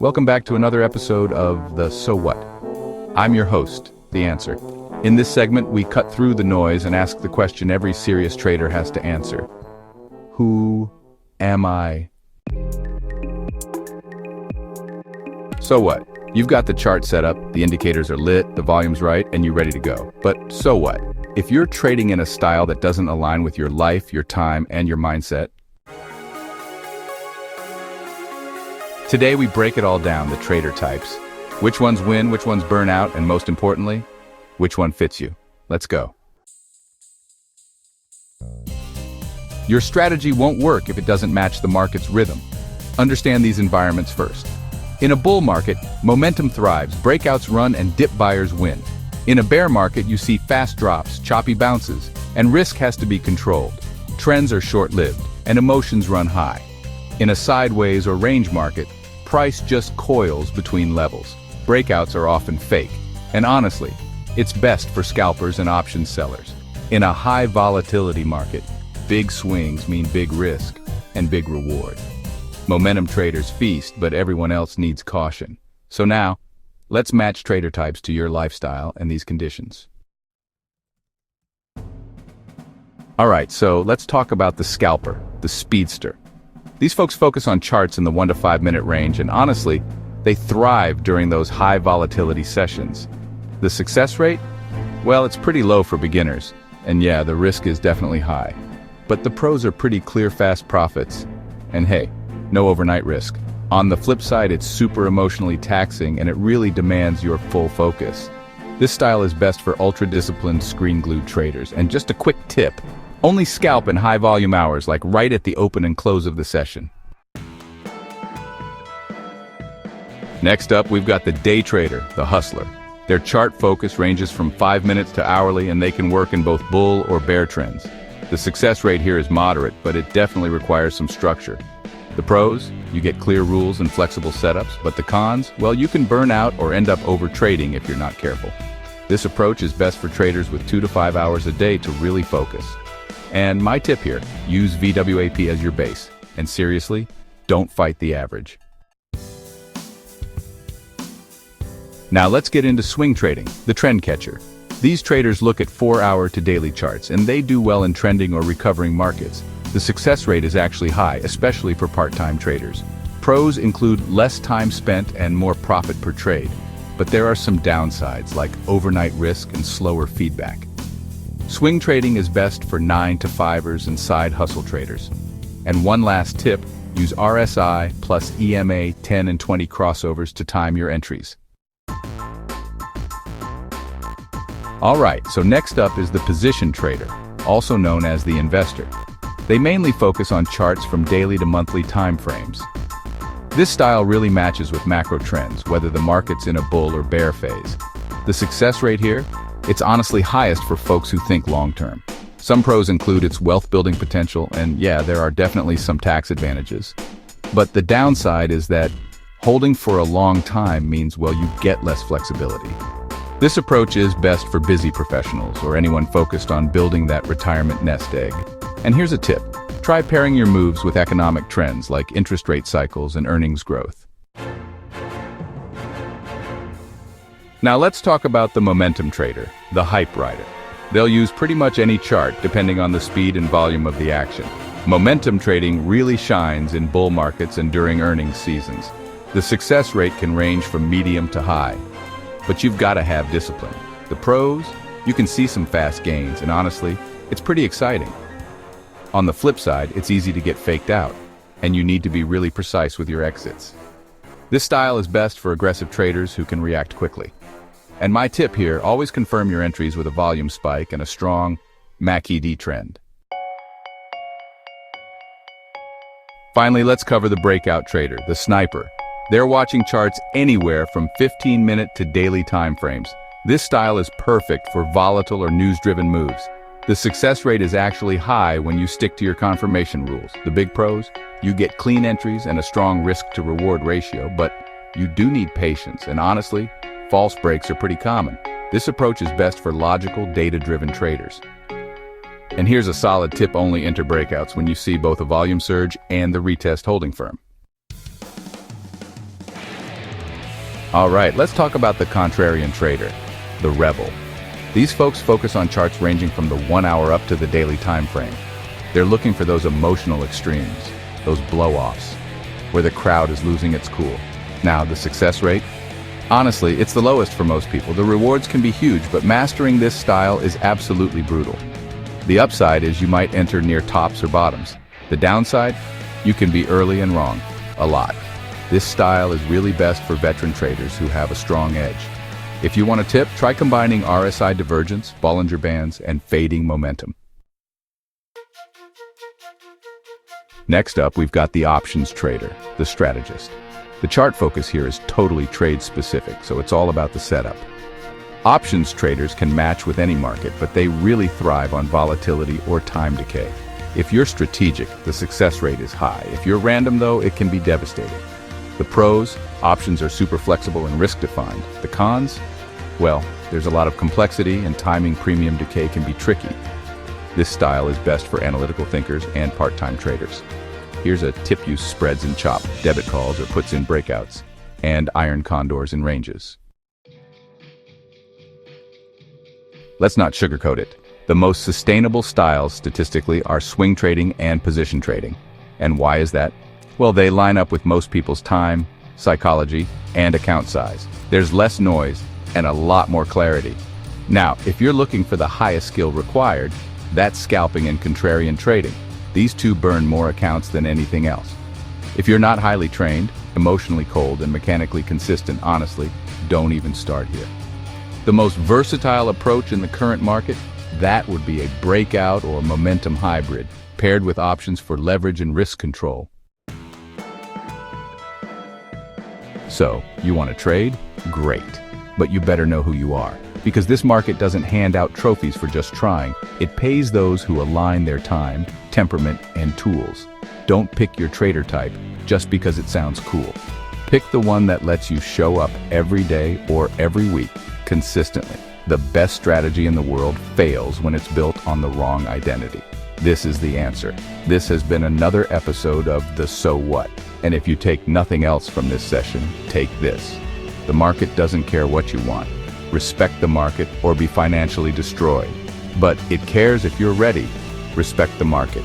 Welcome back to another episode of the So What? I'm your host, The Answer. In this segment, we cut through the noise and ask the question every serious trader has to answer. Who am I? So what? You've got the chart set up, the indicators are lit, the volume's right, and you're ready to go. But so what? If you're trading in a style that doesn't align with your life, your time, and your mindset, today we break it all down, the trader types. Which ones win, which ones burn out, and most importantly, which one fits you. Let's go. Your strategy won't work if it doesn't match the market's rhythm. Understand these environments first. In a bull market, momentum thrives, breakouts run, and dip buyers win. In a bear market, you see fast drops, choppy bounces, and risk has to be controlled. Trends are short-lived, and emotions run high. In a sideways or range market, price just coils between levels. Breakouts are often fake, and honestly, it's best for scalpers and options sellers. In a high volatility market, big swings mean big risk and big reward. Momentum traders feast, but everyone else needs caution. So now, let's match trader types to your lifestyle and these conditions. All right, so let's talk about the scalper, the speedster. These folks focus on charts in the 1 to 5 minute range, and honestly, they thrive during those high volatility sessions. The success rate? Well, it's pretty low for beginners, and yeah, the risk is definitely high. But the pros are pretty clear, fast profits, and hey, no overnight risk. On the flip side, it's super emotionally taxing, and it really demands your full focus. This style is best for ultra-disciplined, screen-glued traders, and just a quick tip, only scalp in high-volume hours, like right at the open and close of the session. Next up, we've got the day trader, the hustler. Their chart focus ranges from 5 minutes to hourly, and they can work in both bull or bear trends. The success rate here is moderate, but it definitely requires some structure. The pros? You get clear rules and flexible setups, but the cons? Well, you can burn out or end up over-trading if you're not careful. This approach is best for traders with 2 to 5 hours a day to really focus. And my tip here, use VWAP as your base. And seriously, don't fight the average. Now let's get into swing trading, the trend catcher. These traders look at 4-hour to daily charts, and they do well in trending or recovering markets. The success rate is actually high, especially for part-time traders. Pros include less time spent and more profit per trade, but there are some downsides like overnight risk and slower feedback. Swing trading is best for 9 to 5ers and side hustle traders. And one last tip, use RSI plus EMA 10 and 20 crossovers to time your entries. All right, so next up is the position trader, also known as the investor. They mainly focus on charts from daily to monthly time frames. This style really matches with macro trends, whether the market's in a bull or bear phase. The success rate here? It's honestly highest for folks who think long-term. Some pros include its wealth-building potential, and yeah, there are definitely some tax advantages. But the downside is that holding for a long time means, well, you get less flexibility. This approach is best for busy professionals or anyone focused on building that retirement nest egg. And here's a tip. Try pairing your moves with economic trends like interest rate cycles and earnings growth. Now let's talk about the momentum trader, the hype rider. They'll use pretty much any chart depending on the speed and volume of the action. Momentum trading really shines in bull markets and during earnings seasons. The success rate can range from medium to high, but you've got to have discipline. The pros? You can see some fast gains, and honestly, it's pretty exciting. On the flip side, it's easy to get faked out, and you need to be really precise with your exits. This style is best for aggressive traders who can react quickly. And my tip here, always confirm your entries with a volume spike and a strong MACD trend. Finally, let's cover the breakout trader, the sniper. They're watching charts anywhere from 15-minute to daily time frames. This style is perfect for volatile or news-driven moves. The success rate is actually high when you stick to your confirmation rules. The big pros? You get clean entries and a strong risk-to-reward ratio, but you do need patience, and honestly, false breaks are pretty common. This approach is best for logical, data-driven traders. And here's a solid tip: only enter breakouts when you see both a volume surge and the retest holding firm. All right, let's talk about the contrarian trader, the rebel. These folks focus on charts ranging from the 1 hour up to the daily time frame. They're looking for those emotional extremes, those blow-offs, where the crowd is losing its cool. Now, the success rate? Honestly, it's the lowest for most people. The rewards can be huge, but mastering this style is absolutely brutal. The upside is you might enter near tops or bottoms. The downside? You can be early and wrong, a lot. This style is really best for veteran traders who have a strong edge. If you want a tip, try combining RSI divergence, Bollinger Bands, and fading momentum. Next up, we've got the options trader, the strategist. The chart focus here is totally trade-specific, so it's all about the setup. Options traders can match with any market, but they really thrive on volatility or time decay. If you're strategic, the success rate is high. If you're random, though, it can be devastating. The pros, options are super flexible and risk-defined. The cons? Well, there's a lot of complexity and timing premium decay can be tricky. This style is best for analytical thinkers and part-time traders. Here's a tip: use spreads and chop, debit calls or puts in breakouts, and iron condors in ranges. Let's not sugarcoat it. The most sustainable styles statistically are swing trading and position trading. And why is that? Well, they line up with most people's time, psychology, and account size. There's less noise and a lot more clarity. Now, if you're looking for the highest skill required, that's scalping and contrarian trading. These two burn more accounts than anything else. If you're not highly trained, emotionally cold, and mechanically consistent, honestly, don't even start here. The most versatile approach in the current market, that would be a breakout or momentum hybrid, paired with options for leverage and risk control. So, you want to trade? Great. But you better know who you are, because this market doesn't hand out trophies for just trying. It pays those who align their time, temperament, and tools. Don't pick your trader type just because it sounds cool. Pick the one that lets you show up every day or every week consistently. The best strategy in the world fails when it's built on the wrong identity. This is the answer. This has been another episode of The So What. And if you take nothing else from this session, take this. The market doesn't care what you want. Respect the market or be financially destroyed. But it cares if you're ready. Respect the market.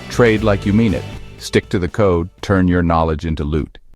Trade like you mean it. Stick to the code, turn your knowledge into loot.